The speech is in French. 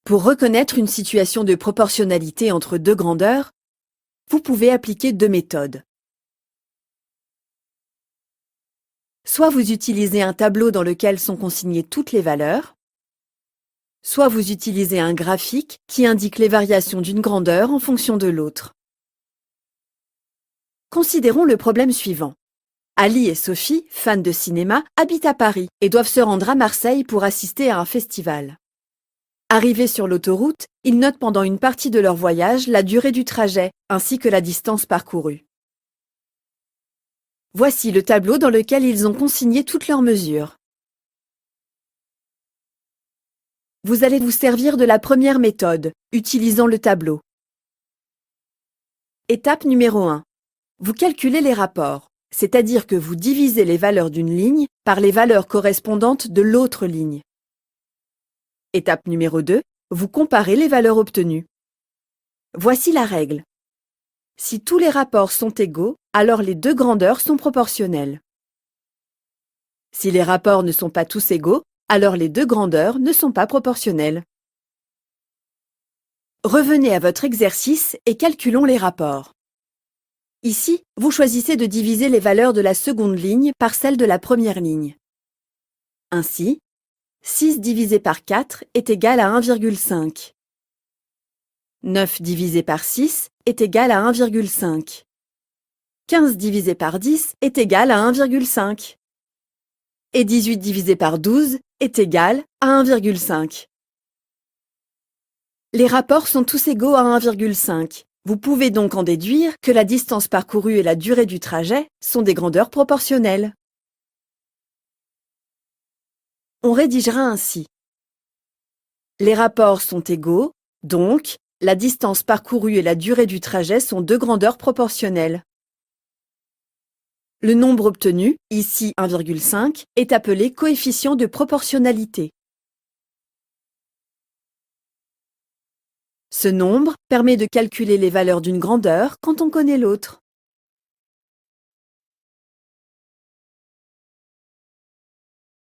Pour reconnaître une situation de proportionnalité entre deux grandeurs, vous pouvez appliquer deux méthodes. Soit vous utilisez un tableau dans lequel sont consignées toutes les valeurs, soit vous utilisez un graphique qui indique les variations d'une grandeur en fonction de l'autre. Considérons le problème suivant. Ali et Sophie, fans de cinéma, habitent à Paris et doivent se rendre à Marseille pour assister à un festival. Arrivés sur l'autoroute, ils notent pendant une partie de leur voyage la durée du trajet ainsi que la distance parcourue. Voici le tableau dans lequel ils ont consigné toutes leurs mesures. Vous allez vous servir de la première méthode, utilisant le tableau. Étape numéro 1. Vous calculez les rapports, c'est-à-dire que vous divisez les valeurs d'une ligne par les valeurs correspondantes de l'autre ligne. Étape numéro 2. Vous comparez les valeurs obtenues. Voici la règle. Si tous les rapports sont égaux, alors les deux grandeurs sont proportionnelles. Si les rapports ne sont pas tous égaux, alors les deux grandeurs ne sont pas proportionnelles. Revenez à votre exercice et calculons les rapports. Ici, vous choisissez de diviser les valeurs de la seconde ligne par celles de la première ligne. Ainsi, 6 divisé par 4 est égal à 1,5. 9 divisé par 6 est égal à 1,5. 15 divisé par 10 est égal à 1,5. Et 18 divisé par 12 est égal à 1,5. Les rapports sont tous égaux à 1,5. Vous pouvez donc en déduire que la distance parcourue et la durée du trajet sont des grandeurs proportionnelles. On rédigera ainsi. Les rapports sont égaux, donc la distance parcourue et la durée du trajet sont deux grandeurs proportionnelles. Le nombre obtenu, ici 1,5, est appelé coefficient de proportionnalité. Ce nombre permet de calculer les valeurs d'une grandeur quand on connaît l'autre.